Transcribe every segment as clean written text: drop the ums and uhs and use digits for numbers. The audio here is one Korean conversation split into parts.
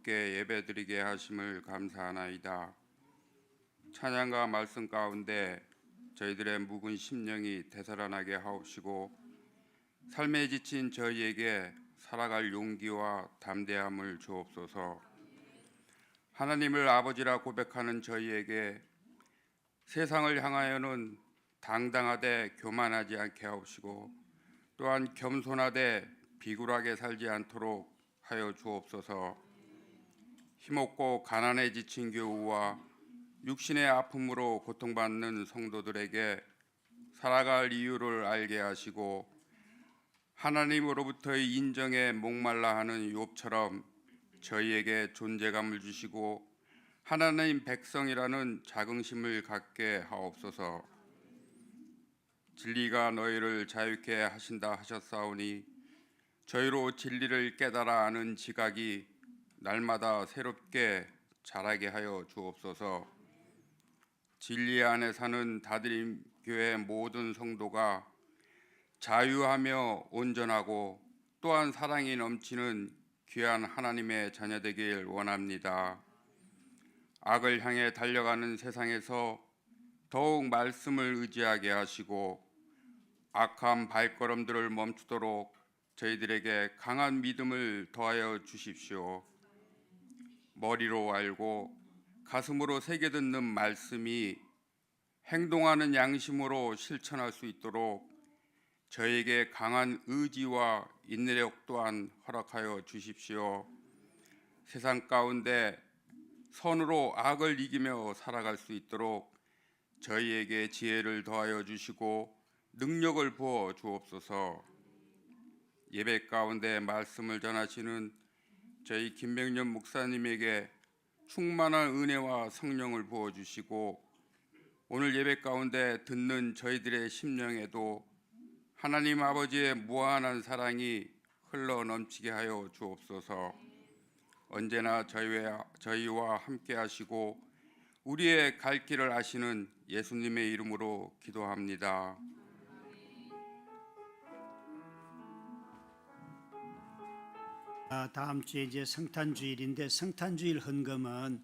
함께 예배드리게 하심을 감사하나이다. 찬양과 말씀 가운데 저희들의 묵은 심령이 되살아나게 하옵시고 삶에 지친 저희에게 살아갈 용기와 담대함을 주옵소서. 하나님을 아버지라 고백하는 저희에게 세상을 향하여는 당당하되 교만하지 않게 하옵시고 또한 겸손하되 비굴하게 살지 않도록 하여 주옵소서. 힘없고 가난에 지친 교우와 육신의 아픔으로 고통받는 성도들에게 살아갈 이유를 알게 하시고 하나님으로부터의 인정에 목말라 하는 욥처럼 저희에게 존재감을 주시고 하나님 백성이라는 자긍심을 갖게 하옵소서. 진리가 너희를 자유케 하신다 하셨사오니 저희로 진리를 깨달아 아는 지각이 날마다 새롭게 자라게 하여 주옵소서. 진리 안에 사는 다드림 교회 모든 성도가 자유하며 온전하고 또한 사랑이 넘치는 귀한 하나님의 자녀 되길 원합니다. 악을 향해 달려가는 세상에서 더욱 말씀을 의지하게 하시고 악한 발걸음들을 멈추도록 저희들에게 강한 믿음을 더하여 주십시오. 머리로 알고 가슴으로 새겨듣는 말씀이 행동하는 양심으로 실천할 수 있도록 저에게 강한 의지와 인내력 또한 허락하여 주십시오. 세상 가운데 선으로 악을 이기며 살아갈 수 있도록 저희에게 지혜를 더하여 주시고 능력을 부어 주옵소서. 예배 가운데 말씀을 전하시는 저희 김병년 목사님에게 충만한 은혜와 성령을 부어 주시고 오늘 예배 가운데 듣는 저희들의 심령에도 하나님 아버지의 무한한 사랑이 흘러 넘치게 하여 주옵소서. 언제나 저희와 함께 하시고 우리의 갈 길을 아시는 예수님의 이름으로 기도합니다. 다음 주에 이제 성탄주일인데 성탄주일 헌금은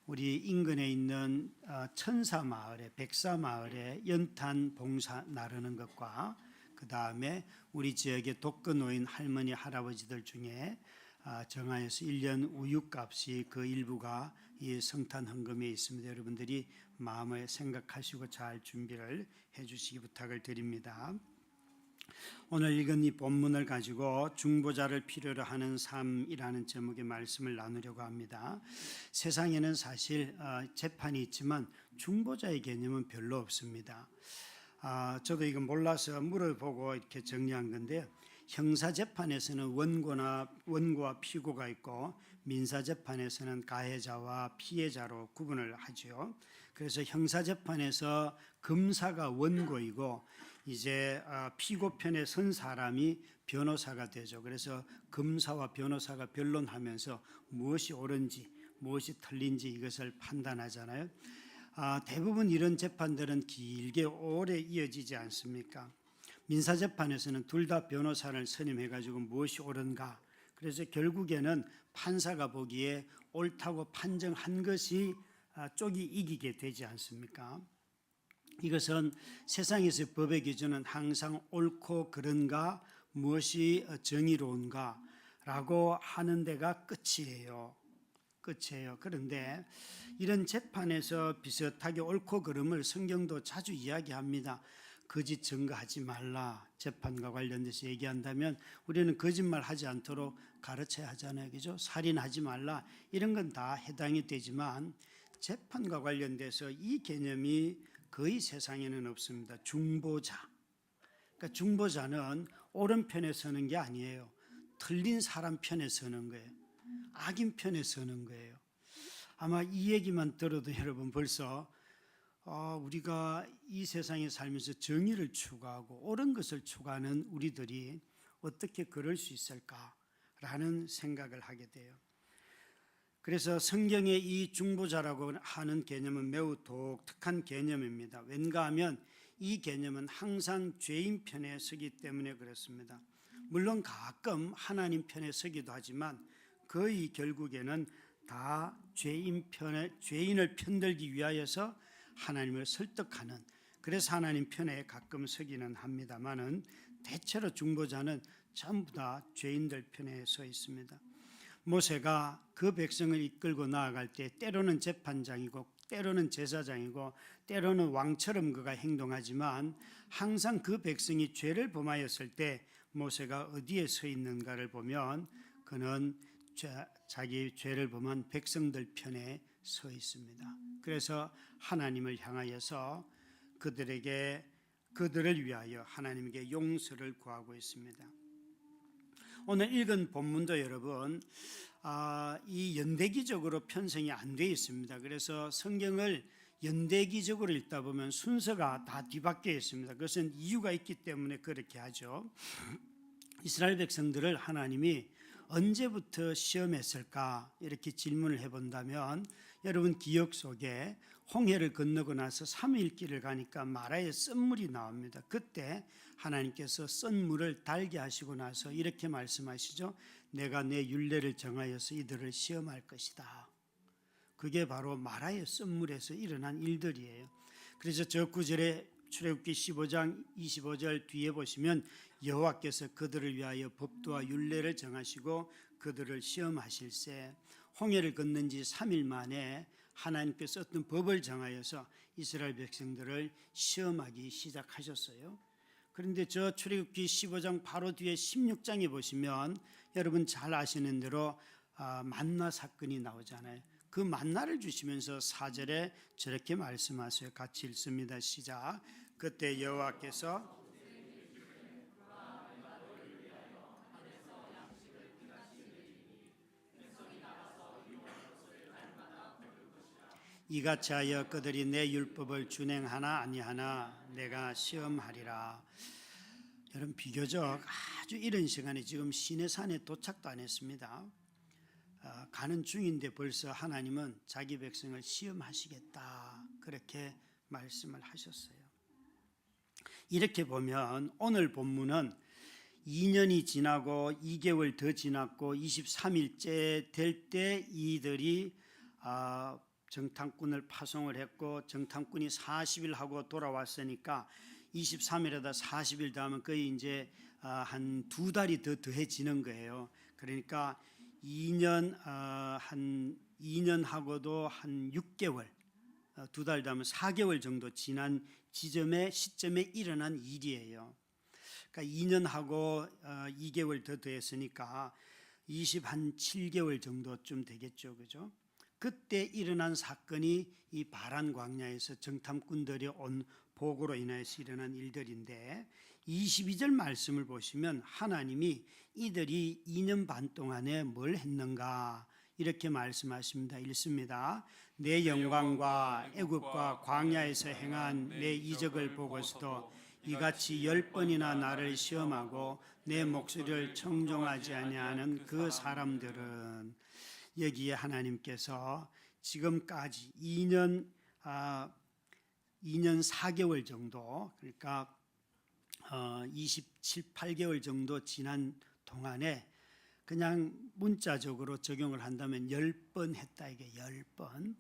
우리 인근에 있는 천사마을에 백사마을에 연탄 봉사 나르는 것과 그 다음에 우리 지역의 독거노인 할머니 할아버지들 중에 정하여서 1년 우유값이 그 일부가 이 성탄 헌금에 있습니다. 여러분들이 마음을 생각하시고 잘 준비를 해주시기 부탁을 드립니다. 오늘 읽은 이 본문을 가지고 중보자를 필요로 하는 삶이라는 제목의 말씀을 나누려고 합니다. 세상에는 사실 재판이 있지만 중보자의 개념은 별로 없습니다. 저도 이거 몰라서 물어보고 이렇게 정리한 건데 형사재판에서는 원고와 피고가 있고 민사재판에서는 가해자와 피해자로 구분을 하죠. 그래서 형사재판에서 검사가 원고이고 이제 피고편에 선 사람이 변호사가 되죠. 그래서 검사와 변호사가 변론하면서 무엇이 옳은지 무엇이 틀린지 이것을 판단하잖아요. 대부분 이런 재판들은 길게 오래 이어지지 않습니까? 민사재판에서는 둘 다 변호사를 선임해가지고 무엇이 옳은가, 그래서 결국에는 판사가 보기에 옳다고 판정한 것이 쪽이 이기게 되지 않습니까? 이것은 세상에서 법의 기준은 항상 옳고 그른가, 무엇이 정의로운가 라고 하는 데가 끝이에요. 그런데 이런 재판에서 비슷하게 옳고 그름을 성경도 자주 이야기합니다. 거짓 증거하지 말라, 재판과 관련돼서 얘기한다면 우리는 거짓말 하지 않도록 가르쳐야 하잖아요. 그죠? 살인하지 말라, 이런 건 다 해당이 되지만 재판과 관련돼서 이 개념이 거의 세상에는 없습니다. 중보자. 그러니까 중보자는 옳은 편에 서는 게 아니에요. 틀린 사람 편에 서는 거예요. 악인 편에 서는 거예요. 아마 이 얘기만 들어도 여러분 벌써 우리가 이 세상에 살면서 정의를 추구하고 옳은 것을 추구하는 우리들이 어떻게 그럴 수 있을까라는 생각을 하게 돼요. 그래서 성경의 이 중보자라고 하는 개념은 매우 독특한 개념입니다. 왠가 하면 이 개념은 항상 죄인 편에 서기 때문에 그렇습니다. 물론 가끔 하나님 편에 서기도 하지만 거의 결국에는 다 죄인을 편들기 위하여서 하나님을 설득하는, 그래서 하나님 편에 가끔 서기는 합니다만은 대체로 중보자는 전부 다 죄인들 편에 서 있습니다. 모세가 그 백성을 이끌고 나아갈 때 때로는 재판장이고 때로는 제사장이고 때로는 왕처럼 그가 행동하지만 항상 그 백성이 죄를 범하였을 때 모세가 어디에 서 있는가를 보면 그는 자기 죄를 범한 백성들 편에 서 있습니다. 그래서 하나님을 향하여서 그들을 위하여 하나님께 용서를 구하고 있습니다. 오늘 읽은 본문도 여러분 이 연대기적으로 편성이 안 되어 있습니다. 그래서 성경을 연대기적으로 읽다 보면 순서가 다 뒤바뀌어 있습니다. 그것은 이유가 있기 때문에 그렇게 하죠. 이스라엘 백성들을 하나님이 언제부터 시험했을까 이렇게 질문을 해본다면 여러분 기억 속에 홍해를 건너고 나서 3일 길을 가니까 마라의 썬물이 나옵니다. 그때 하나님께서 썬물을 달게 하시고 나서 이렇게 말씀하시죠. 내가 내 율례를 정하여서 이들을 시험할 것이다. 그게 바로 마라의 썬물에서 일어난 일들이에요. 그래서 저 구절에 출애굽기 15장 25절 뒤에 보시면 여호와께서 그들을 위하여 법도와 율례를 정하시고 그들을 시험하실세, 홍해를 건넌 지 3일 만에 하나님께서 어떤 법을 정하여서 이스라엘 백성들을 시험하기 시작하셨어요. 그런데 저 출애굽기 15장 바로 뒤에 16장에 보시면 여러분 잘 아시는 대로 만나 사건이 나오잖아요. 그 만나를 주시면서 4절에 저렇게 말씀하세요. 같이 읽습니다. 시작. 그때 여호와께서 이같이 하여 그들이 내 율법을 준행하나 아니하나 내가 시험하리라. 여러분 비교적 아주 이른 시간에 지금 시내산에 도착도 안 했습니다. 가는 중인데 벌써 하나님은 자기 백성을 시험하시겠다 그렇게 말씀을 하셨어요. 이렇게 보면 오늘 본문은 2년이 지나고 2개월 더 지났고 23일째 될 때 이들이 정탐꾼을 파송을 했고 정탐꾼이 40일 하고 돌아왔으니까 23일에다 40일 더하면 거의 이제 한 2달이 더 더해지는 거예요. 그러니까 2년하고도 한 6개월, 2달 더하면 4개월 정도 지난 시점에 일어난 일이에요. 그러니까 2년하고 2개월 더 더했으니까 27개월 정도쯤 되겠죠, 그죠? 그때 일어난 사건이 이 바란 광야에서 정탐꾼들이 온 보고로 인해서 일어난 일들인데 22절 말씀을 보시면 하나님이 이들이 2년 반 동안에 뭘 했는가 이렇게 말씀하십니다. 읽습니다. 내 영광과 애굽과 광야에서 행한 내 이적을 보고서도 이같이 10번이나 나를 시험하고 내 목소리를 청종하지 아니하는 그 사람들은, 여기에 하나님께서 지금까지 2년 4개월 정도, 그러니까 27, 8개월 정도 지난 동안에 그냥 문자적으로 적용을 한다면 10번 했다, 이게 10번.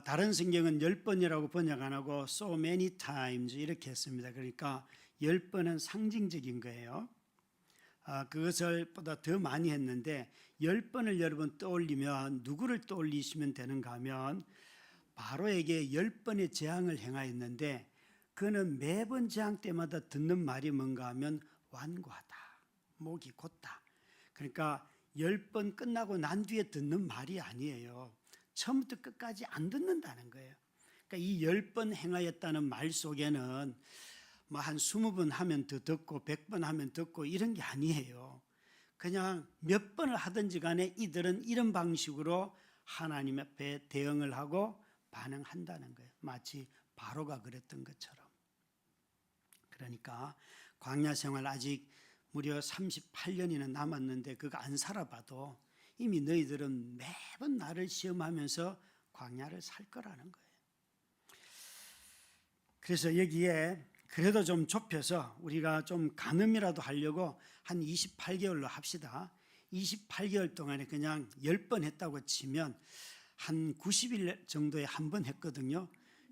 다른 성경은 10번이라고 번역 안 하고 so many times 이렇게 했습니다. 그러니까 10번은 상징적인 거예요. 그것을 보다 더 많이 했는데 10번을 여러분 떠올리면 누구를 떠올리시면 되는가 하면 바로에게 10번의 재앙을 행하였는데 그는 매번 재앙 때마다 듣는 말이 뭔가 하면 완고하다, 목이 곧다. 그러니까 10번 끝나고 난 뒤에 듣는 말이 아니에요. 처음부터 끝까지 안 듣는다는 거예요. 그러니까 이 10번 행하였다는 말 속에는 뭐 한 20번 하면 더 듣고 100번 하면 듣고 이런 게 아니에요. 그냥 몇 번을 하든지 간에 이들은 이런 방식으로 하나님 앞에 대응을 하고 반응한다는 거예요. 마치 바로가 그랬던 것처럼. 그러니까 광야 생활 아직 무려 38년이나 남았는데 그거 안 살아봐도 이미 너희들은 매번 나를 시험하면서 광야를 살 거라는 거예요. 그래서 여기에 그래도 좀 좁혀서 우리가 좀 가늠이라도 하려고 한 28개월로 합시다. 28개월 동안에 그냥 10번 했다고 치면 한 90일 정도에 한 번 했거든요.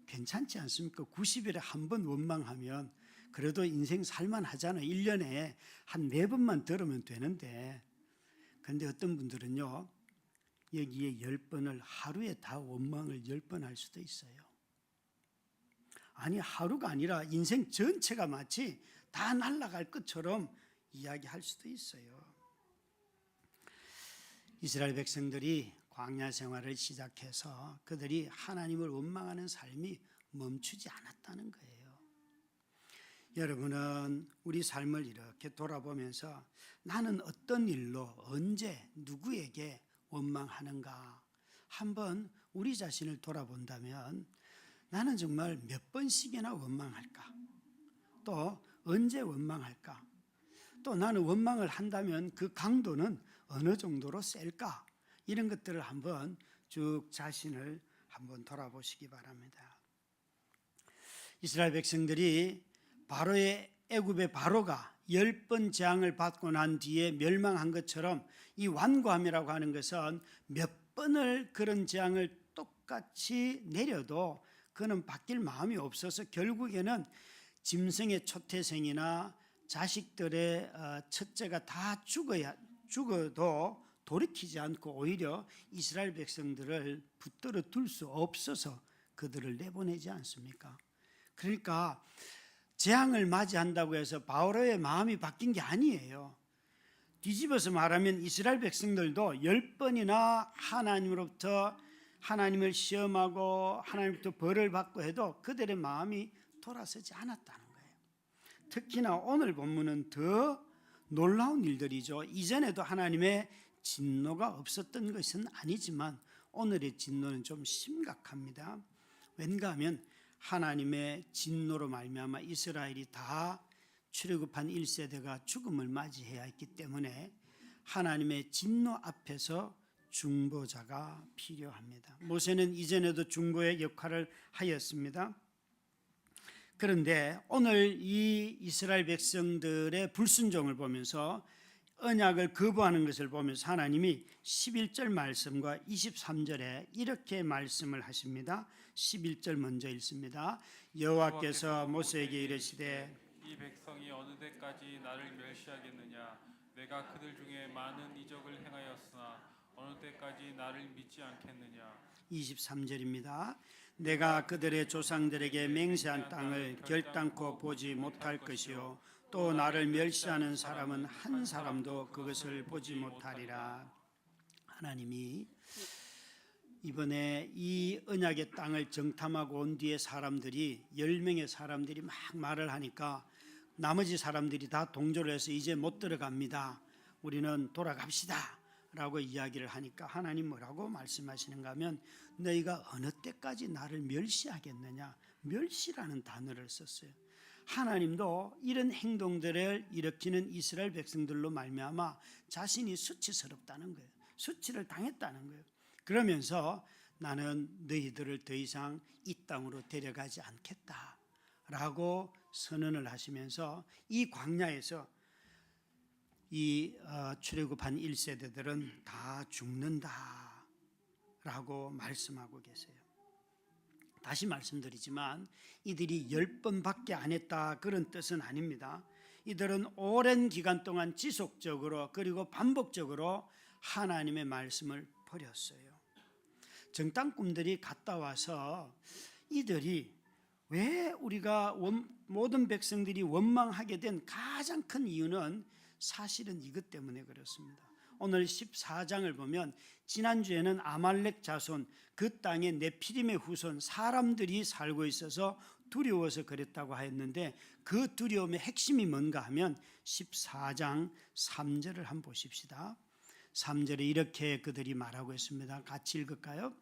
괜찮지 않습니까? 90일에 한 번 원망하면 그래도 인생 살만하잖아요. 1년에 한 4번만 들으면 되는데, 그런데 어떤 분들은요, 여기에 10번을 하루에 다 원망을 10번 할 수도 있어요. 아니, 하루가 아니라 인생 전체가 마치 다 날아갈 것처럼 이야기할 수도 있어요. 이스라엘 백성들이 광야 생활을 시작해서 그들이 하나님을 원망하는 삶이 멈추지 않았다는 거예요. 여러분은 우리 삶을 이렇게 돌아보면서 나는 어떤 일로 언제 누구에게 원망하는가 한번 우리 자신을 돌아본다면 나는 정말 몇 번씩이나 원망할까? 또 언제 원망할까? 또 나는 원망을 한다면 그 강도는 어느 정도로 셀까? 이런 것들을 한번 쭉 자신을 한번 돌아보시기 바랍니다. 이스라엘 백성들이 바로의 애굽의 바로가 10번 재앙을 받고 난 뒤에 멸망한 것처럼 이 완고함이라고 하는 것은 몇 번을 그런 재앙을 똑같이 내려도 그는 바뀔 마음이 없어서 결국에는 짐승의 초태생이나 자식들의 첫째가 다 죽어도 돌이키지 않고 오히려 이스라엘 백성들을 붙들어 둘 수 없어서 그들을 내보내지 않습니까? 그러니까 재앙을 맞이한다고 해서 바로의 마음이 바뀐 게 아니에요. 뒤집어서 말하면 이스라엘 백성들도 10번이나 하나님으로부터 하나님을 시험하고 하나님부터 벌을 받고 해도 그들의 마음이 돌아서지 않았다는 거예요. 특히나 오늘 본문은 더 놀라운 일들이죠. 이전에도 하나님의 진노가 없었던 것은 아니지만 오늘의 진노는 좀 심각합니다. 왠가 하면 하나님의 진노로 말미암아 이스라엘이 다 출애굽한 1세대가 죽음을 맞이해야 했기 때문에 하나님의 진노 앞에서 중보자가 필요합니다. 모세는 이전에도 중보의 역할을 하였습니다. 그런데 오늘 이 이스라엘 백성들의 불순종을 보면서 언약을 거부하는 것을 보면서 하나님이 11절 말씀과 23절에 이렇게 말씀을 하십니다. 11절 먼저 읽습니다. 여호와께서 모세에게 이르시되 이 백성이 어느 때까지 나를 멸시하겠느냐? 내가 그들 중에 많은 이적을 행하였으나 어느 때까지 나를 믿지 않겠느냐? 23절입니다. 내가 그들의 조상들에게 맹세한 땅을 결단코 보지 못할 것이요 또 나를 멸시하는 사람은 한 사람도 그것을 보지 못하리라. 하나님이 이번에 이 언약의 땅을 정탐하고 온 뒤에 사람들이 10명의 사람들이 막 말을 하니까 나머지 사람들이 다 동조를 해서 이제 못 들어갑니다. 우리는 돌아갑시다 라고 이야기를 하니까 하나님 뭐라고 말씀하시는가 하면 너희가 어느 때까지 나를 멸시하겠느냐. 멸시라는 단어를 썼어요. 하나님도 이런 행동들을 일으키는 이스라엘 백성들로 말미암아 자신이 수치스럽다는 거예요. 수치를 당했다는 거예요. 그러면서 나는 너희들을 더 이상 이 땅으로 데려가지 않겠다라고 선언을 하시면서 이 광야에서 이 출애굽한 1세대들은 다 죽는다라고 말씀하고 계세요. 다시 말씀드리지만 이들이 10번밖에 안 했다 그런 뜻은 아닙니다. 이들은 오랜 기간 동안 지속적으로 그리고 반복적으로 하나님의 말씀을 버렸어요. 정탐꾼들이 갔다 와서 이들이 왜 우리가 모든 백성들이 원망하게 된 가장 큰 이유는 사실은 이것 때문에 그렇습니다. 오늘 14장을 보면 지난주에는 아말렉 자손 그 땅에 네피림의 후손 사람들이 살고 있어서 두려워서 그랬다고 하였는데 그 두려움의 핵심이 뭔가 하면 14장 3절을 한번 보십시다. 3절에 이렇게 그들이 말하고 있습니다. 같이 읽을까요?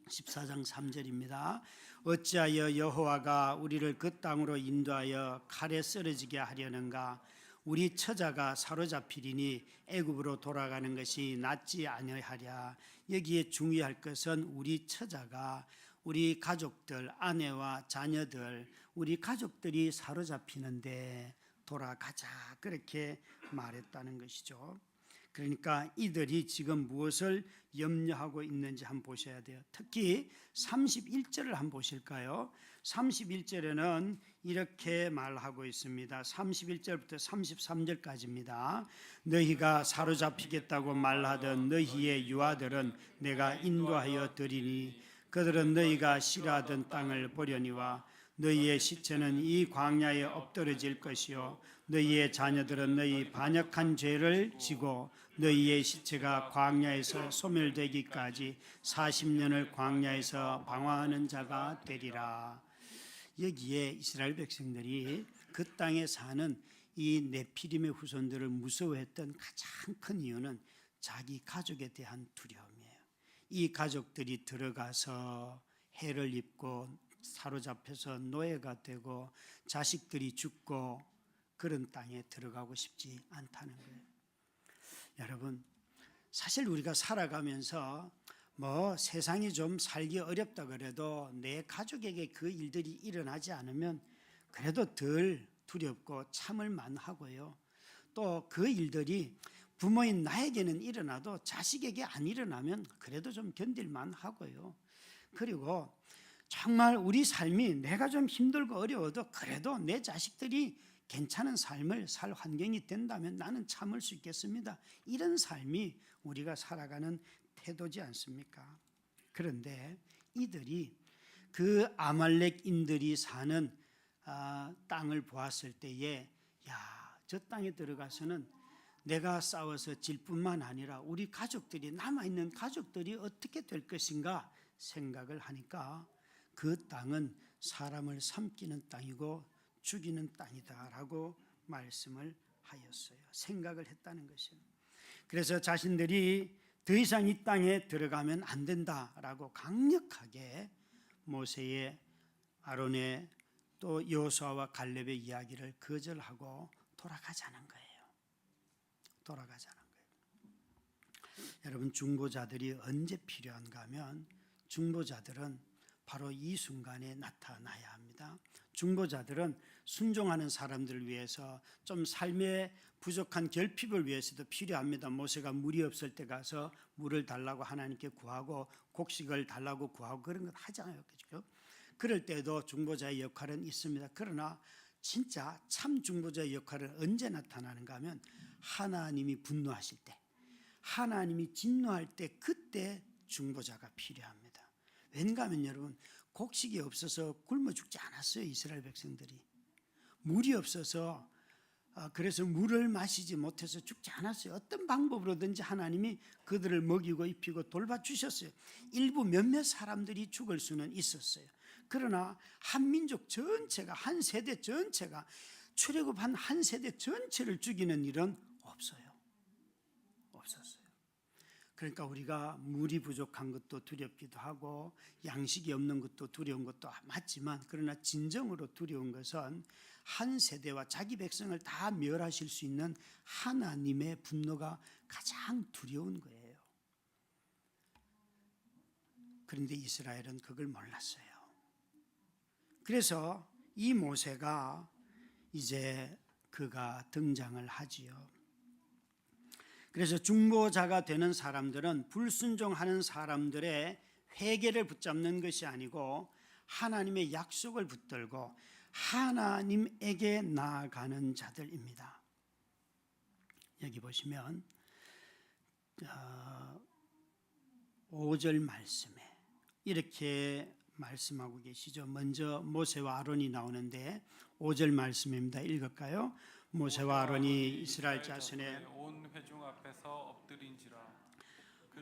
14장 3절입니다. 어찌하여 여호와가 우리를 그 땅으로 인도하여 칼에 쓰러지게 하려는가? 우리 처자가 사로잡히리니 애굽으로 돌아가는 것이 낫지 아니하랴. 여기에 중요할 것은 우리 처자가 우리 가족들, 아내와 자녀들, 우리 가족들이 사로잡히는데 돌아가자 그렇게 말했다는 것이죠. 그러니까 이들이 지금 무엇을 염려하고 있는지 한번 보셔야 돼요. 특히 31절을 한번 보실까요? 31절에는 이렇게 말하고 있습니다. 31절부터 33절까지입니다. 너희가 사로잡히겠다고 말하던 너희의 유아들은 내가 인도하여 드리니 그들은 너희가 싫어하던 땅을 보려니와 너희의 시체는 이 광야에 엎드러질 것이요 너희의 자녀들은 너희 반역한 죄를 지고 너희의 시체가 광야에서 소멸되기까지 40년을 광야에서 방황하는 자가 되리라. 여기에 이스라엘 백성들이 그 땅에 사는 이 네피림의 후손들을 무서워했던 가장 큰 이유는 자기 가족에 대한 두려움이에요. 이 가족들이 들어가서 해를 입고 사로잡혀서 노예가 되고 자식들이 죽고 그런 땅에 들어가고 싶지 않다는 거예요. 여러분, 사실 우리가 살아가면서 세상이 좀 살기 어렵다 그래도 내 가족에게 그 일들이 일어나지 않으면 그래도 덜 두렵고 참을 만하고요. 또 그 일들이 부모인 나에게는 일어나도 자식에게 안 일어나면 그래도 좀 견딜 만하고요. 그리고 정말 우리 삶이 내가 좀 힘들고 어려워도 그래도 내 자식들이 괜찮은 삶을 살 환경이 된다면 나는 참을 수 있겠습니다. 이런 삶이 우리가 살아가는 태도지 않습니까? 그런데 이들이 그 아말렉인들이 사는 땅을 보았을 때에 저 땅에 들어가서는 내가 싸워서 질 뿐만 아니라 우리 가족들이 남아있는 가족들이 어떻게 될 것인가 생각을 하니까 그 땅은 사람을 삼키는 땅이고 죽이는 땅이다라고 말씀을 하였어요. 생각을 했다는 것이에요. 그래서 자신들이 더 이상 이 땅에 들어가면 안 된다라고 강력하게 모세의, 아론의 또 여호수아와 갈렙의 이야기를 거절하고 돌아가자는 거예요. 돌아가자는 거예요. 여러분, 중보자들이 언제 필요한가 하면 중보자들은 바로 이 순간에 나타나야 합니다. 중보자들은 순종하는 사람들을 위해서 좀 삶의 부족한 결핍을 위해서도 필요합니다. 모세가 물이 없을 때 가서 물을 달라고 하나님께 구하고 곡식을 달라고 구하고 그런 것 하잖아요. 그렇죠? 그럴 때도 중보자의 역할은 있습니다. 그러나 진짜 참 중보자의 역할은 언제 나타나는가 하면 하나님이 분노하실 때, 하나님이 진노할 때 그때 중보자가 필요합니다. 왠가 하면 여러분, 곡식이 없어서 굶어 죽지 않았어요. 이스라엘 백성들이 물이 없어서 그래서 물을 마시지 못해서 죽지 않았어요. 어떤 방법으로든지 하나님이 그들을 먹이고 입히고 돌봐주셨어요. 일부 몇몇 사람들이 죽을 수는 있었어요. 그러나 한 민족 전체가, 한 세대 전체가, 출애굽한 한 세대 전체를 죽이는 일은 없었어요. 그러니까 우리가 물이 부족한 것도 두렵기도 하고 양식이 없는 것도 두려운 것도 맞지만, 그러나 진정으로 두려운 것은 한 세대와 자기 백성을 다 멸하실 수 있는 하나님의 분노가 가장 두려운 거예요. 그런데 이스라엘은 그걸 몰랐어요. 그래서 이 모세가 이제 그가 등장을 하지요. 그래서 중보자가 되는 사람들은 불순종하는 사람들의 회개를 붙잡는 것이 아니고 하나님의 약속을 붙들고 하나님에게 나아가는 자들입니다. 여기 보시면 5절 말씀에 이렇게 말씀하고 계시죠. 먼저 모세와 아론이 나오는데 5절 말씀입니다. 읽을까요? 모세와 아론이 이스라엘 자손의 온 회중 앞에서 엎드린지라.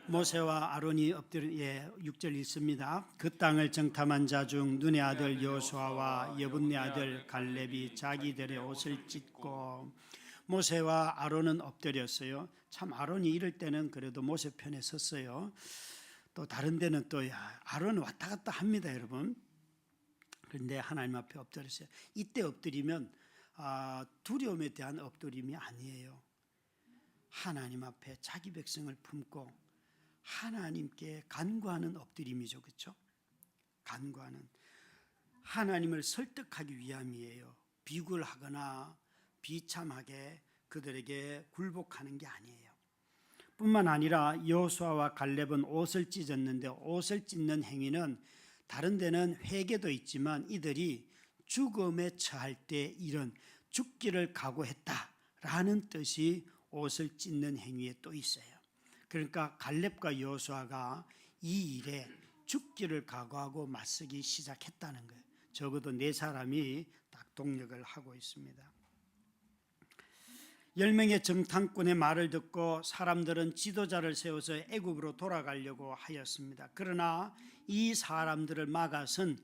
모세와 아론이 엎드려 6절 읽습니다. 그 땅을 정탐한 자 중 눈의 아들 여호수아와 여분네 아들 갈렙이 자기들의 옷을 찢고, 모세와 아론은 엎드렸어요. 참 아론이 이럴 때는 그래도 모세 편에 섰어요. 또 다른 데는 또 아론은 왔다 갔다 합니다, 여러분. 그런데 하나님 앞에 엎드렸어요. 이때 엎드리면 두려움에 대한 엎드림이 아니에요. 하나님 앞에 자기 백성을 품고 하나님께 간구하는 엎드림이죠. 그렇죠? 간구하는, 하나님을 설득하기 위함이에요. 비굴하거나 비참하게 그들에게 굴복하는 게 아니에요. 뿐만 아니라 여호수아와 갈렙은 옷을 찢었는데 옷을 찢는 행위는 다른 데는 회개도 있지만 이들이 죽음에 처할 때 이런 죽기를 각오했다라는 뜻이 옷을 찢는 행위에 또 있어요. 그러니까 갈렙과 여호수아가 이 일에 죽기를 각오하고 맞서기 시작했다는 거예요. 적어도 네 사람이 딱 동력을 하고 있습니다. 10명의 정탐꾼의 말을 듣고 사람들은 지도자를 세워서 애굽으로 돌아가려고 하였습니다. 그러나 이 사람들을 막아선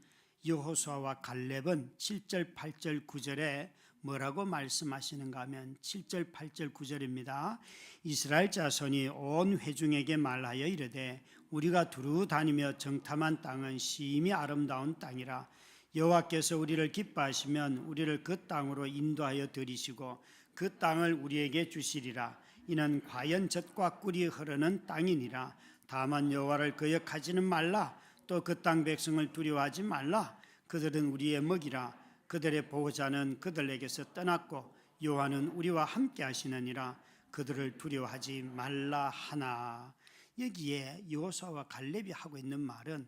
여호수아와 갈렙은 7절, 8절, 9절에 뭐라고 말씀하시는가 하면 7절, 8절, 9절입니다. 이스라엘 자손이 온 회중에게 말하여 이르되 우리가 두루 다니며 정탐한 땅은 심히 아름다운 땅이라 여호와께서 우리를 기뻐하시면 우리를 그 땅으로 인도하여 들이시고 그 땅을 우리에게 주시리라. 이는 과연 젖과 꿀이 흐르는 땅이니라. 다만 여호와를 거역하지는 말라. 또 그 땅 백성을 두려워하지 말라. 그들은 우리의 먹이라. 그들의 보호자는 그들에게서 떠났고 여호와는 우리와 함께 하시느니라. 그들을 두려워하지 말라 하나. 여기에 여호수아와 갈렙이 하고 있는 말은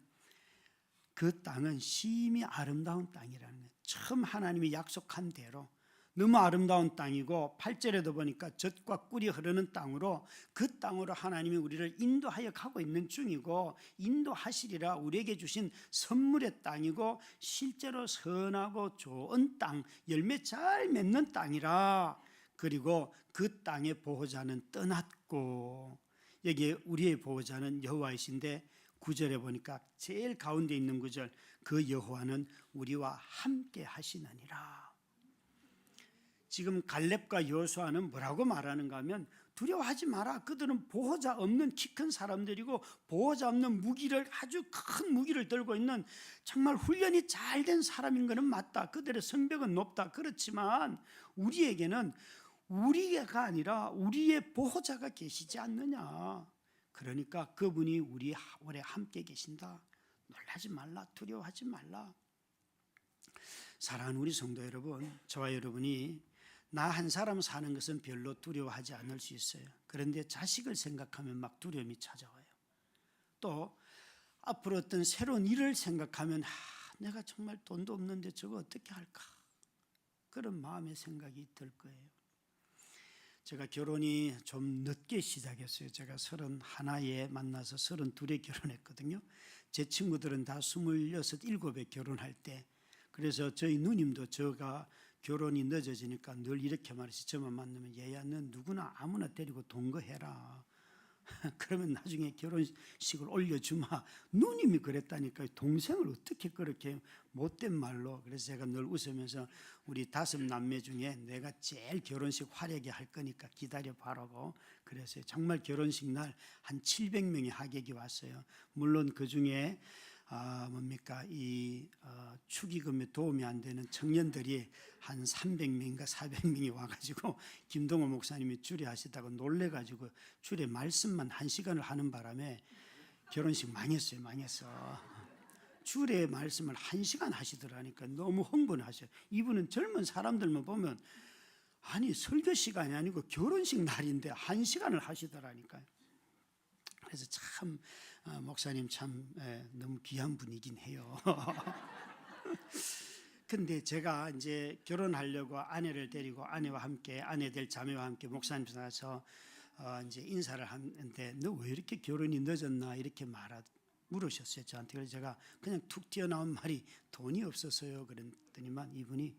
그 땅은 심히 아름다운 땅이라는 거예요. 처음 하나님이 약속한 대로 너무 아름다운 땅이고 8절에도 보니까 젖과 꿀이 흐르는 땅으로 그 땅으로 하나님이 우리를 인도하여 가고 있는 중이고 인도하시리라. 우리에게 주신 선물의 땅이고 실제로 선하고 좋은 땅, 열매 잘 맺는 땅이라. 그리고 그 땅의 보호자는 떠났고 여기에 우리의 보호자는 여호와이신데 9절에 보니까 제일 가운데 있는 구절, 그 여호와는 우리와 함께 하시느니라. 지금 갈렙과 여호수아는 뭐라고 말하는가 하면 두려워하지 마라. 그들은 보호자 없는 키 큰 사람들이고 보호자 없는 무기를, 아주 큰 무기를 들고 있는 정말 훈련이 잘 된 사람인 것은 맞다. 그들의 성벽은 높다. 그렇지만 우리에게는 우리가 아니라 우리의 보호자가 계시지 않느냐. 그러니까 그분이 우리 오래 함께 계신다. 놀라지 말라. 두려워하지 말라. 사랑하는 우리 성도 여러분, 저와 여러분이 나 한 사람 사는 것은 별로 두려워하지 않을 수 있어요. 그런데 자식을 생각하면 막 두려움이 찾아와요. 또 앞으로 어떤 새로운 일을 생각하면 내가 정말 돈도 없는데 저거 어떻게 할까? 그런 마음의 생각이 들 거예요. 제가 결혼이 좀 늦게 시작했어요. 제가 31에 만나서 32에 결혼했거든요. 제 친구들은 다 26, 7에 결혼할 때. 그래서 저희 누님도 제가 결혼이 늦어지니까 늘 이렇게 말했어요. 저만 만나면 얘야 넌 누구나 아무나 데리고 동거해라. 그러면 나중에 결혼식을 올려주마. 누님이 그랬다니까요. 동생을 어떻게 그렇게 못된 말로. 그래서 제가 늘 웃으면서 우리 5 남매 중에 내가 제일 결혼식 화려하게 할 거니까 기다려봐라고 그랬어요. 정말 결혼식 날 한 700명의 하객이 왔어요. 물론 그 중에 축의금에 도움이 안 되는 청년들이 한 300명인가 400명이 와가지고 김동호 목사님이 주례하시다가 놀래가지고 주례 말씀만 1시간을 하는 바람에 결혼식 망했어. 주례 말씀을 1시간 하시더라니까 너무 흥분하셔요. 이분은 젊은 사람들만 보면 아니 설교 시간이 아니고 결혼식 날인데 1시간을 하시더라니까요. 그래서 참 목사님 참 너무 귀한 분이긴 해요. 근데 제가 이제 결혼하려고 아내를 데리고 아내와 함께 아내 될 자매와 함께 목사님 앞에 나서 이제 인사를 하는데 너 왜 이렇게 결혼이 늦었나 이렇게 물으셨어요 저한테. 그래서 제가 그냥 툭 튀어나온 말이 돈이 없어서요 그랬더니만 이분이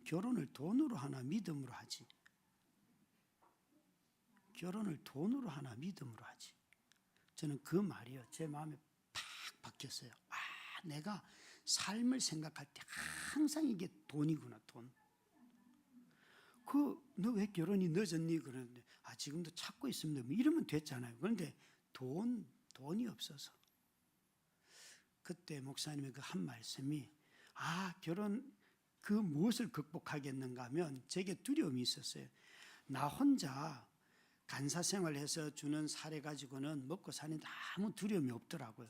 결혼을 돈으로 하나 믿음으로 하지. 결혼을 돈으로 하나 믿음으로 하지. 저는 그 말이요 제 마음에 팍 박혔어요. 내가 삶을 생각할 때 항상 이게 돈이구나. 돈. 너 왜 결혼이 늦었니? 그러는데 지금도 찾고 있습니다. 뭐 이러면 됐잖아요. 그런데 돈이 없어서. 그때 목사님의 그 한 말씀이 결혼 그 무엇을 극복하겠는가 하면 제게 두려움이 있었어요. 나 혼자 간사 생활해서 주는 사례 가지고는 먹고 사는데 아무 두려움이 없더라고요.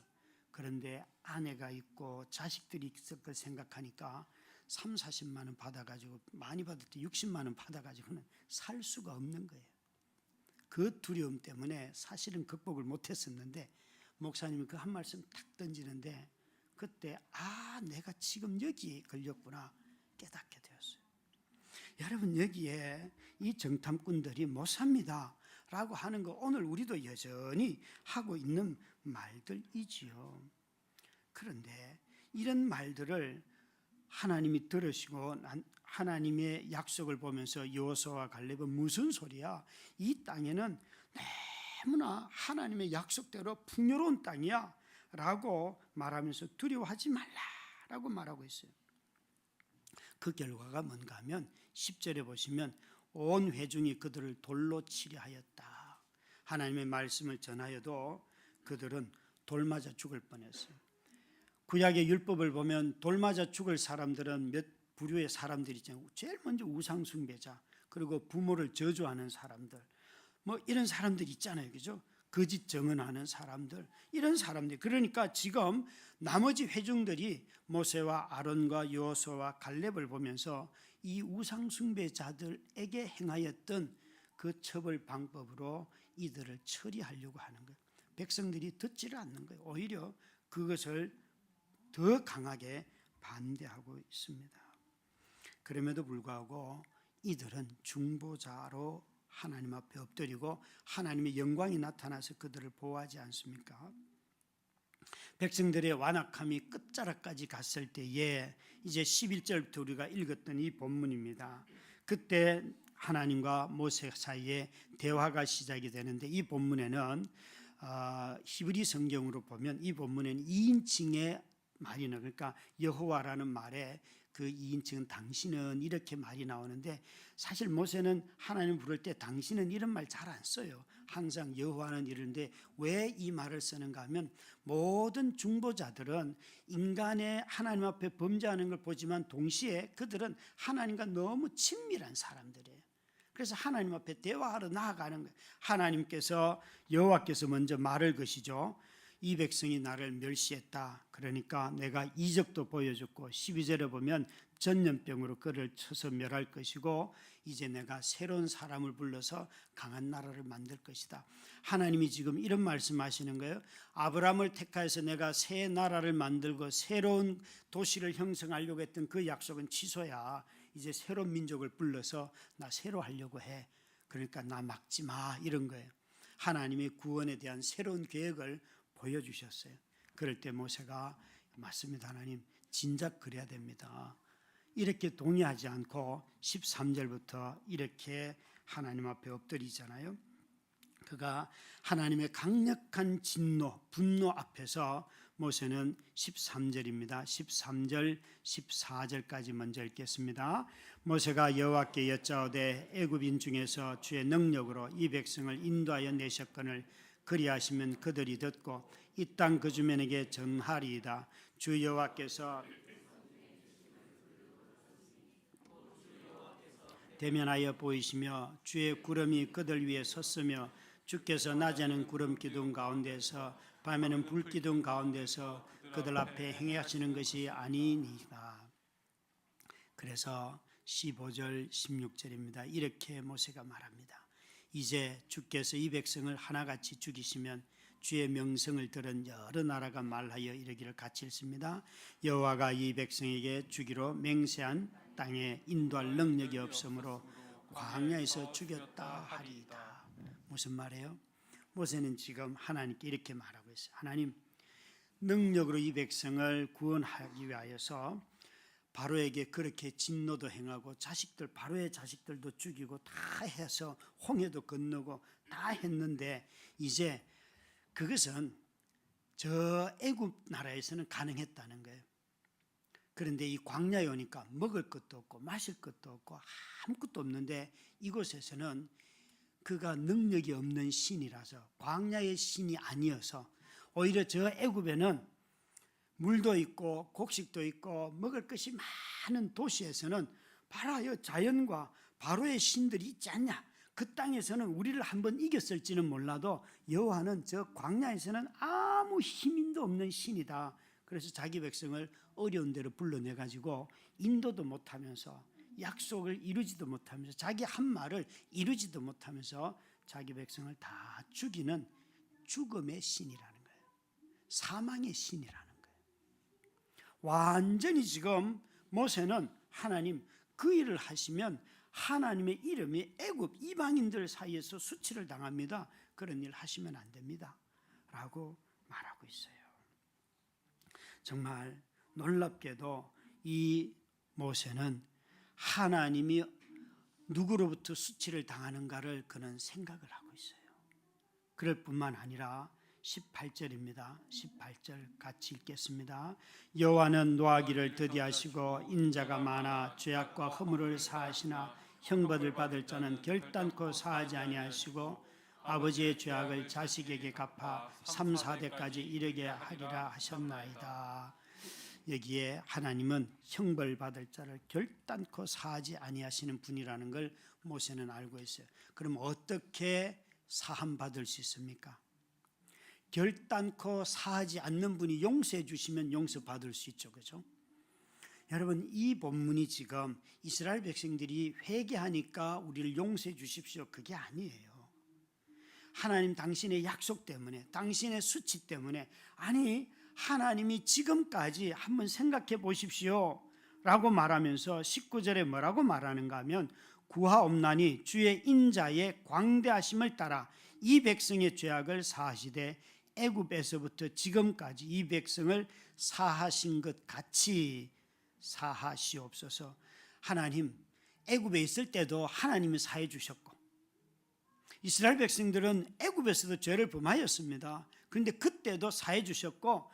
그런데 아내가 있고 자식들이 있을 걸 생각하니까 3, 40만 원 받아가지고 많이 받을 때 60만 원 받아가지고는 살 수가 없는 거예요. 그 두려움 때문에 사실은 극복을 못했었는데 목사님이 그 한 말씀 탁 던지는데 그때 내가 지금 여기에 걸렸구나 깨닫게 되었어요. 여러분, 여기에 이 정탐꾼들이 못 삽니다 라고 하는 거 오늘 우리도 여전히 하고 있는 말들이지요. 그런데 이런 말들을 하나님이 들으시고 하나님의 약속을 보면서 여호수아와 갈렙은 무슨 소리야? 이 땅에는 너무나 하나님의 약속대로 풍요로운 땅이야 라고 말하면서 두려워하지 말라라고 말하고 있어요. 그 결과가 뭔가 하면 10절에 보시면 온 회중이 그들을 돌로 치려 하였다. 하나님의 말씀을 전하여도 그들은 돌 맞아 죽을 뻔했어요. 구약의 율법을 보면 돌 맞아 죽을 사람들은 몇 부류의 사람들이 있잖아요. 제일 먼저 우상 숭배자, 그리고 부모를 저주하는 사람들, 이런 사람들이 있잖아요, 그죠? 거짓 증언하는 사람들, 이런 사람들. 그러니까 지금 나머지 회중들이 모세와 아론과 여호수아와 갈렙을 보면서 이 우상 숭배자들에게 행하였던 그 처벌 방법으로 이들을 처리하려고 하는 거예요. 백성들이 듣지를 않는 거예요. 오히려 그것을 더 강하게 반대하고 있습니다. 그럼에도 불구하고 이들은 중보자로 하나님 앞에 엎드리고 하나님의 영광이 나타나서 그들을 보호하지 않습니까? 백성들의 완악함이 끝자락까지 갔을 때에 이제 11절부터 우리가 읽었던 이 본문입니다. 그때 하나님과 모세 사이에 대화가 시작이 되는데 이 본문에는 히브리 성경으로 보면 이 본문에는 2인칭의 말이 나와요. 그러니까 여호와라는 말에 그 2인칭은 당신은 이렇게 말이 나오는데 사실 모세는 하나님 부를 때 당신은 이런 말 잘 안 써요. 항상 여호와는 이러는데 왜 이 말을 쓰는가 하면 모든 중보자들은 인간의 하나님 앞에 범죄하는 걸 보지만 동시에 그들은 하나님과 너무 친밀한 사람들이에요. 그래서 하나님 앞에 대화하러 나아가는 거예요. 하나님께서 여호와께서 먼저 말을 거시죠. 이 백성이 나를 멸시했다. 그러니까 내가 이적도 보여줬고 12절에 보면 전염병으로 그를 쳐서 멸할 것이고 이제 내가 새로운 사람을 불러서 강한 나라를 만들 것이다. 하나님이 지금 이런 말씀하시는 거예요. 아브라함을 택하여서 내가 새 나라를 만들고 새로운 도시를 형성하려고 했던 그 약속은 취소야. 이제 새로운 민족을 불러서 나 새로 하려고 해. 그러니까 나 막지 마, 이런 거예요. 하나님의 구원에 대한 새로운 계획을 보여주셨어요. 그럴 때 모세가 맞습니다, 하나님, 진작 그래야 됩니다. 이렇게 동의하지 않고 13절부터 이렇게 하나님 앞에 엎드리잖아요. 그가 하나님의 강력한 진노, 분노 앞에서 모세는 13절입니다. 13절, 14절까지 먼저 읽겠습니다. 모세가 여호와께 여짜오되 애굽인 중에서 주의 능력으로 이 백성을 인도하여 내셨거늘 그리하시면 그들이 듣고 이 땅 그 주민에게 전하리이다. 주 여호와께서 대면하여 보이시며 주의 구름이 그들 위에 섰으며 주께서 낮에는 구름 기둥 가운데서 밤에는 불 기둥 가운데서 그들 앞에 행하시는 것이 아니니라. 그래서 15절 16절입니다. 이렇게 모세가 말합니다. 이제 주께서 이 백성을 하나같이 죽이시면 주의 명성을 들은 여러 나라가 말하여 이르기를 같이 읽습니다. 여호와가 이 백성에게 주기로 맹세한 땅에 인도할 능력이 없으므로 광야에서 죽였다 하리이다. 무슨 말이에요? 모세는 지금 하나님께 이렇게 말하고 있어요. 하나님, 능력으로 이 백성을 구원하기 위하여서 바로에게 그렇게 진노도 행하고 바로의 자식들도 죽이고 다 해서 홍해도 건너고 다 했는데 이제 그것은 저 애굽 나라에서는 가능했다는 거예요. 그런데 이 광야에 오니까 먹을 것도 없고 마실 것도 없고 아무것도 없는데 이곳에서는 그가 능력이 없는 신이라서 광야의 신이 아니어서 오히려 저 애굽에는 물도 있고 곡식도 있고 먹을 것이 많은 도시에서는 바로 자연과 바로의 신들이 있지 않냐. 그 땅에서는 우리를 한번 이겼을지는 몰라도 여호와는 저 광야에서는 아무 힘도 없는 신이다. 그래서 자기 백성을 어려운 데로 불러내가지고 인도도 못하면서 약속을 이루지도 못하면서 자기 한 말을 이루지도 못하면서 자기 백성을 다 죽이는 죽음의 신이라는 거예요. 사망의 신이라는 거예요. 완전히 지금 모세는 하나님 그 일을 하시면 하나님의 이름이 애굽 이방인들 사이에서 수치를 당합니다. 그런 일 하시면 안 됩니다 라고 말하고 있어요. 정말 놀랍게도 이 모세는 하나님이 누구로부터 수치를 당하는가를 그는 생각을 하고 있어요. 그럴 뿐만 아니라 18절입니다. 18절 같이 읽겠습니다. 여호와는 노하기를 더디하시고 인자가 많아 죄악과 허물을 사하시나 형벌을 받을 자는 결단코 사하지 아니하시고 아버지의 죄악을 자식에게 갚아 3, 4대까지 이르게 하리라 하셨나이다. 여기에 하나님은 형벌 받을 자를 결단코 사하지 아니하시는 분이라는 걸 모세는 알고 있어요. 그럼 어떻게 사함 받을 수 있습니까? 결단코 사하지 않는 분이 용서해 주시면 용서받을 수 있죠. 그죠? 여러분, 이 본문이 지금 이스라엘 백성들이 회개하니까 우리를 용서해 주십시오, 그게 아니에요. 하나님 당신의 약속 때문에, 당신의 수치 때문에, 아니 하나님이 지금까지 한번 생각해 보십시오 라고 말하면서 19절에 뭐라고 말하는가 하면 구하옵나니 주의 인자의 광대하심을 따라 이 백성의 죄악을 사하시되 애굽에서부터 지금까지 이 백성을 사하신 것 같이 사하시옵소서. 하나님, 애굽에 있을 때도 하나님이 사해 주셨고 이스라엘 백성들은 애굽에서도 죄를 범하였습니다. 그런데 그때도 사해 주셨고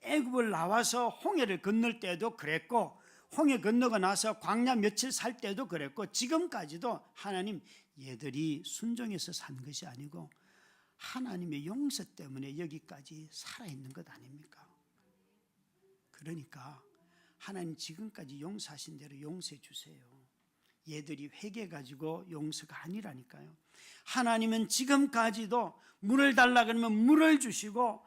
애굽을 나와서 홍해를 건널 때도 그랬고 홍해 건너고 나서 광야 며칠 살 때도 그랬고 지금까지도 하나님 얘들이 순종해서 산 것이 아니고 하나님의 용서 때문에 여기까지 살아있는 것 아닙니까? 그러니까 하나님 지금까지 용서하신 대로 용서해 주세요. 얘들이 회개가지고 용서가 아니라니까요. 하나님은 지금까지도 물을 달라 그러면 물을 주시고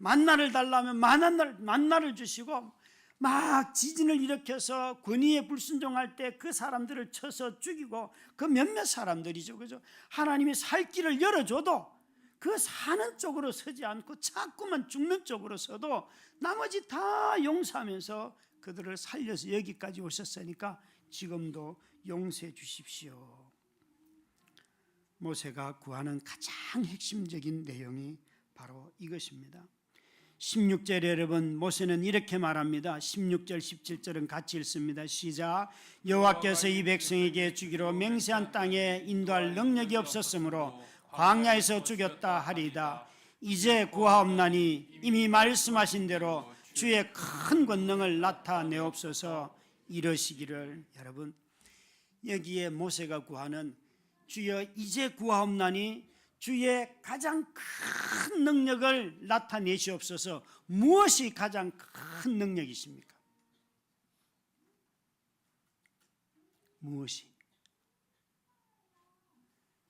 만나를 달라면 만나를 주시고 막 지진을 일으켜서 권위에 불순종할 때 그 사람들을 쳐서 죽이고 그 몇몇 사람들이죠. 그죠? 하나님이 살 길을 열어줘도 그 사는 쪽으로 서지 않고 자꾸만 죽는 쪽으로 서도 나머지 다 용서하면서 그들을 살려서 여기까지 오셨으니까 지금도 용서해 주십시오. 모세가 구하는 가장 핵심적인 내용이 바로 이것입니다. 16절에 여러분 모세는 이렇게 말합니다. 16절 17절은 같이 읽습니다. 시작. 여호와께서 이 백성에게 주기로 맹세한 땅에 인도할 능력이 없었으므로 광야에서 죽였다 하리이다. 이제 구하옵나니 이미 말씀하신 대로 주의 큰 권능을 나타내옵소서 이러시기를. 여러분, 여기에 모세가 구하는 주여 이제 구하옵나니 주의 가장 큰 능력을 나타내시옵소서. 무엇이 가장 큰 능력이십니까? 무엇이?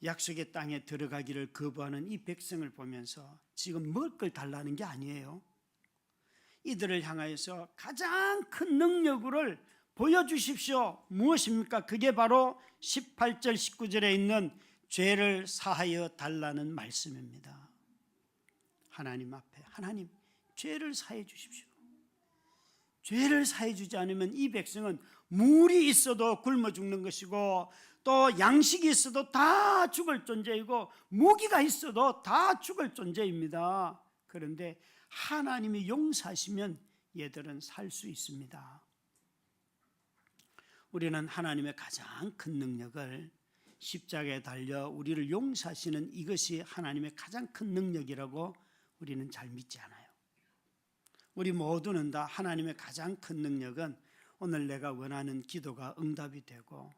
약속의 땅에 들어가기를 거부하는 이 백성을 보면서 지금 먹을 걸 달라는 게 아니에요. 이들을 향하여서 가장 큰 능력을 보여주십시오. 무엇입니까? 그게 바로 18절 19절에 있는 죄를 사하여 달라는 말씀입니다. 하나님 앞에 하나님 죄를 사해 주십시오. 죄를 사해 주지 않으면 이 백성은 물이 있어도 굶어 죽는 것이고 또 양식이 있어도 다 죽을 존재이고 무기가 있어도 다 죽을 존재입니다. 그런데 하나님이 용서하시면 얘들은 살 수 있습니다. 우리는 하나님의 가장 큰 능력을 십자가에 달려 우리를 용서하시는 이것이 하나님의 가장 큰 능력이라고 우리는 잘 믿지 않아요. 우리 모두는 다 하나님의 가장 큰 능력은 오늘 내가 원하는 기도가 응답이 되고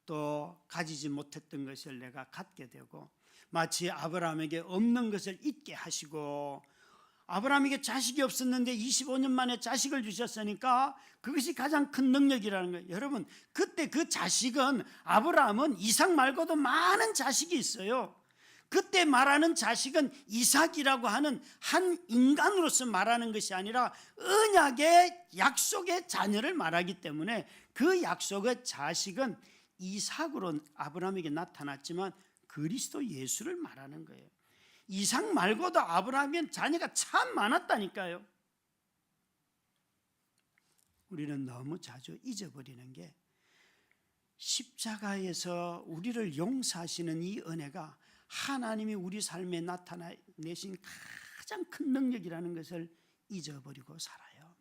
또 가지지 못했던 것을 내가 갖게 되고 마치 아브라함에게 없는 것을 잊게 하시고 아브라함에게 자식이 없었는데 25년 만에 자식을 주셨으니까 그것이 가장 큰 능력이라는 거예요. 여러분, 그때 그 자식은 아브라함은 이삭 말고도 많은 자식이 있어요. 그때 말하는 자식은 이삭이라고 하는 한 인간으로서 말하는 것이 아니라 언약의 약속의 자녀를 말하기 때문에 그 약속의 자식은 이삭으로 아브라함에게 나타났지만 그리스도 예수를 말하는 거예요. 이삭 말고도 아브라함은 자녀가 참 많았다니까요. 우리는 너무 자주 잊어버리는 게 십자가에서 우리를 용서하시는 이 은혜가 하나님이 우리 삶에 나타내신 가장 큰 능력이라는 것을 잊어버리고 살아요.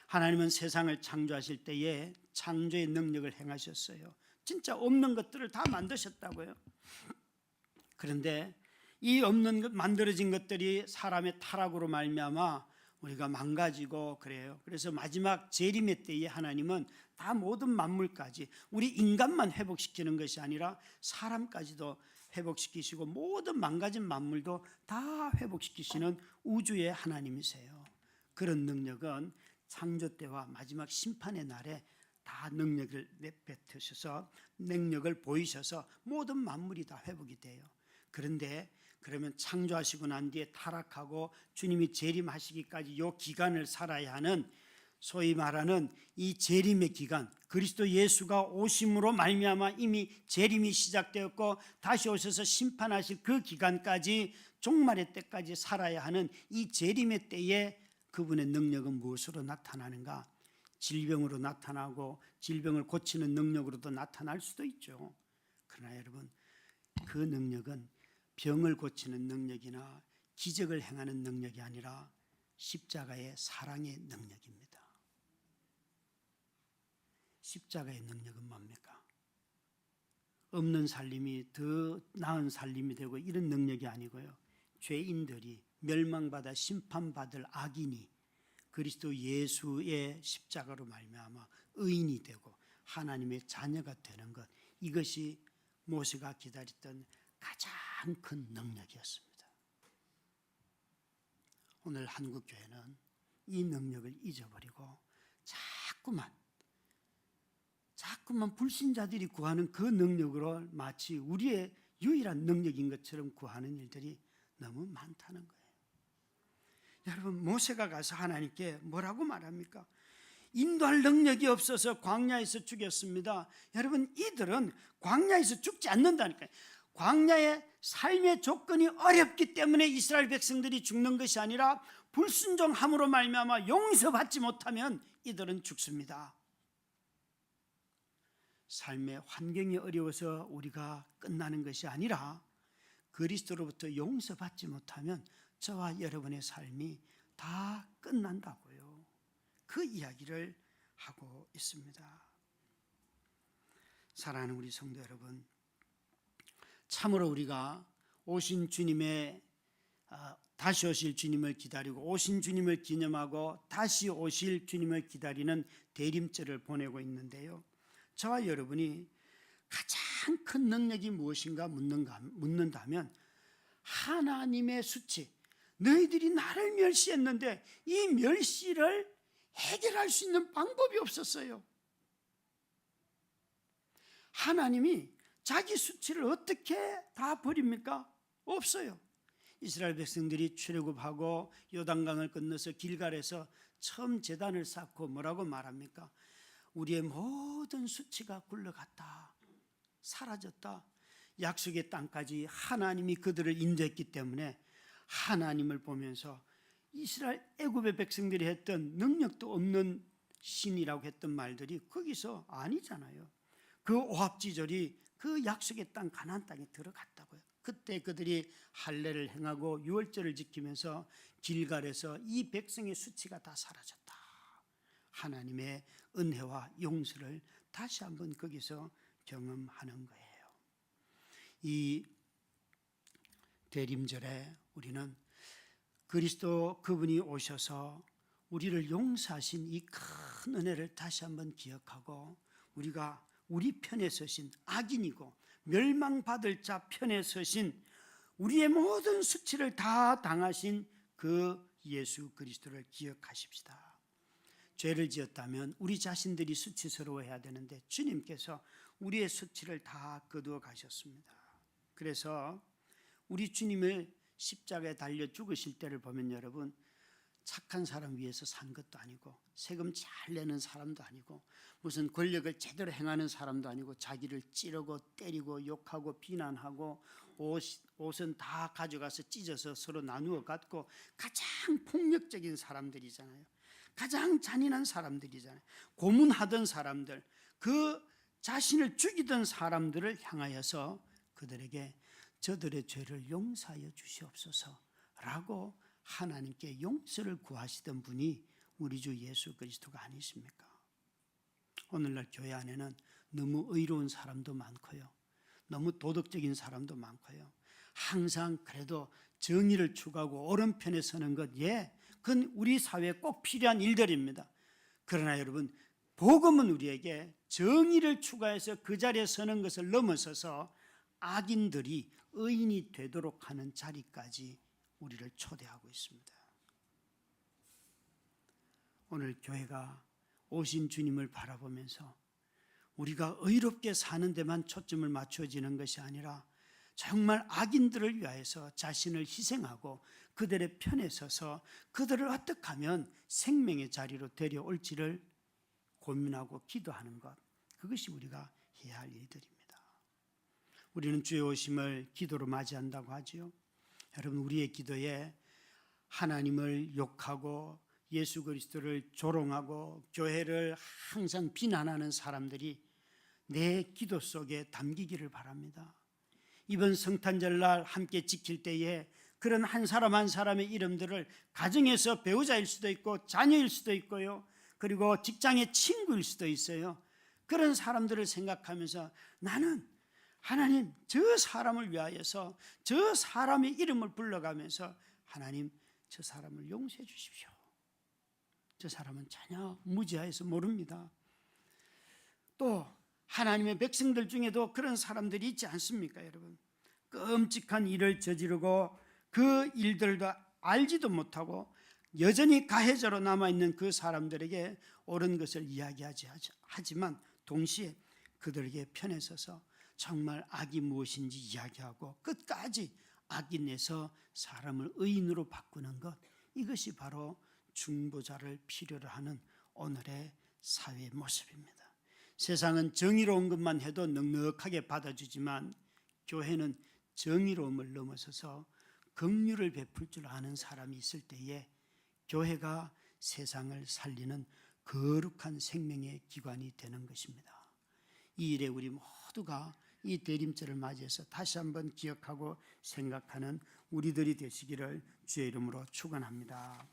하나님은 세상을 창조하실 때에 창조의 능력을 행하셨어요. 진짜 없는 것들을 다 만드셨다고요. 그런데 이 없는 것, 만들어진 것들이 사람의 타락으로 말미암아 우리가 망가지고 그래요. 그래서 마지막 재림의 때에 하나님은 다 모든 만물까지 우리 인간만 회복시키는 것이 아니라 사람까지도 회복시키시고 모든 망가진 만물도 다 회복시키시는 우주의 하나님이세요. 그런 능력은 창조 때와 마지막 심판의 날에 다 능력을 내뱉으셔서 능력을 보이셔서 모든 만물이 다 회복이 돼요. 그런데 그러면 창조하시고 난 뒤에 타락하고 주님이 재림하시기까지 이 기간을 살아야 하는 소위 말하는 이 재림의 기간, 그리스도 예수가 오심으로 말미암아 이미 재림이 시작되었고 다시 오셔서 심판하실 그 기간까지 종말의 때까지 살아야 하는 이 재림의 때에 그분의 능력은 무엇으로 나타나는가? 질병으로 나타나고 질병을 고치는 능력으로도 나타날 수도 있죠. 그러나 여러분, 그 능력은 병을 고치는 능력이나 기적을 행하는 능력이 아니라 십자가의 사랑의 능력입니다. 십자가의 능력은 뭡니까? 없는 살림이 더 나은 살림이 되고 이런 능력이 아니고요. 죄인들이 멸망받아 심판받을 악인이 그리스도 예수의 십자가로 말미암아 의인이 되고 하나님의 자녀가 되는 것, 이것이 모세가 기다렸던 가장 큰 능력이었습니다. 오늘 한국교회는 이 능력을 잊어버리고 자꾸만 불신자들이 구하는 그 능력으로 마치 우리의 유일한 능력인 것처럼 구하는 일들이 너무 많다는 거예요. 여러분, 모세가 가서 하나님께 뭐라고 말합니까? 인도할 능력이 없어서 광야에서 죽였습니다. 여러분, 이들은 광야에서 죽지 않는다니까요. 광야의 삶의 조건이 어렵기 때문에 이스라엘 백성들이 죽는 것이 아니라 불순종함으로 말미암아 용서받지 못하면 이들은 죽습니다. 삶의 환경이 어려워서 우리가 끝나는 것이 아니라 그리스도로부터 용서받지 못하면 저와 여러분의 삶이 다 끝난다고요. 그 이야기를 하고 있습니다. 사랑하는 우리 성도 여러분, 참으로 우리가 오신 주님의 다시 오실 주님을 기다리고 오신 주님을 기념하고 다시 오실 주님을 기다리는 대림절을 보내고 있는데요. 저와 여러분이 가장 큰 능력이 무엇인가 묻는다면 하나님의 수치, 너희들이 나를 멸시했는데 이 멸시를 해결할 수 있는 방법이 없었어요. 하나님이 자기 수치를 어떻게 다 버립니까? 없어요. 이스라엘 백성들이 출애굽하고 요단강을 건너서 길갈에서 처음 제단을 쌓고 뭐라고 말합니까? 우리의 모든 수치가 굴러갔다, 사라졌다. 약속의 땅까지 하나님이 그들을 인도했기 때문에 하나님을 보면서 이스라엘 애굽의 백성들이 했던 능력도 없는 신이라고 했던 말들이 거기서 아니잖아요. 그 오합지졸이 그 약속의 땅 가나안 땅에 들어갔다고요. 그때 그들이 할례를 행하고 유월절을 지키면서 길갈에서 이 백성의 수치가 다 사라졌다. 하나님의 은혜와 용서를 다시 한번 거기서 경험하는 거예요. 이 대림절에 우리는 그리스도 그분이 오셔서 우리를 용서하신 이 큰 은혜를 다시 한번 기억하고 우리가 우리 편에 서신 악인이고 멸망받을 자 편에 서신 우리의 모든 수치를 다 당하신 그 예수 그리스도를 기억하십시다. 죄를 지었다면 우리 자신들이 수치스러워해야 되는데 주님께서 우리의 수치를 다 거두어 가셨습니다. 그래서 우리 주님을 십자가에 달려 죽으실 때를 보면 여러분, 착한 사람 위해서 산 것도 아니고 세금 잘 내는 사람도 아니고 무슨 권력을 제대로 행하는 사람도 아니고 자기를 찌르고 때리고 욕하고 비난하고 옷은 다 가져가서 찢어서 서로 나누어 갖고 가장 폭력적인 사람들이잖아요. 가장 잔인한 사람들이잖아요. 고문하던 사람들, 그 자신을 죽이던 사람들을 향하여서 그들에게 저들의 죄를 용서하여 주시옵소서라고 하나님께 용서를 구하시던 분이 우리 주 예수 그리스도가 아니십니까? 오늘날 교회 안에는 너무 의로운 사람도 많고요, 너무 도덕적인 사람도 많고요, 항상 그래도 정의를 추구하고 옳은 편에 서는 것, 그건 우리 사회에 꼭 필요한 일들입니다. 그러나 여러분, 복음은 우리에게 정의를 추구해서 그 자리에 서는 것을 넘어서서 악인들이 의인이 되도록 하는 자리까지 우리를 초대하고 있습니다. 오늘 교회가 오신 주님을 바라보면서 우리가 의롭게 사는 데만 초점을 맞춰지는 것이 아니라 정말 악인들을 위하여서 자신을 희생하고 그들의 편에 서서 그들을 어떻게 하면 생명의 자리로 데려올지를 고민하고 기도하는 것, 그것이 우리가 해야 할 일들입니다. 우리는 주의 오심을 기도로 맞이한다고 하지요. 여러분, 우리의 기도에 하나님을 욕하고 예수 그리스도를 조롱하고 교회를 항상 비난하는 사람들이 내 기도 속에 담기기를 바랍니다. 이번 성탄절날 함께 지킬 때에 그런 한 사람 한 사람의 이름들을 가정에서 배우자일 수도 있고 자녀일 수도 있고요, 그리고 직장의 친구일 수도 있어요. 그런 사람들을 생각하면서 나는 하나님, 저 사람을 위하여서 저 사람의 이름을 불러가면서 하나님, 저 사람을 용서해 주십시오. 저 사람은 전혀 무지하여서 모릅니다. 또 하나님의 백성들 중에도 그런 사람들이 있지 않습니까, 여러분? 끔찍한 일을 저지르고 그 일들도 알지도 못하고 여전히 가해자로 남아있는 그 사람들에게 옳은 것을 하지만 동시에 그들에게 편에 서서 정말 악이 무엇인지 이야기하고 끝까지 악인에서 사람을 의인으로 바꾸는 것, 이것이 바로 중보자를 필요로 하는 오늘의 사회의 모습입니다. 세상은 정의로운 것만 해도 넉넉하게 받아주지만 교회는 정의로움을 넘어서서 긍휼을 베풀 줄 아는 사람이 있을 때에 교회가 세상을 살리는 거룩한 생명의 기관이 되는 것입니다. 이 일에 우리 모두가 이 대림절을 맞이해서 다시 한번 기억하고 생각하는 우리들이 되시기를 주의 이름으로 축원합니다.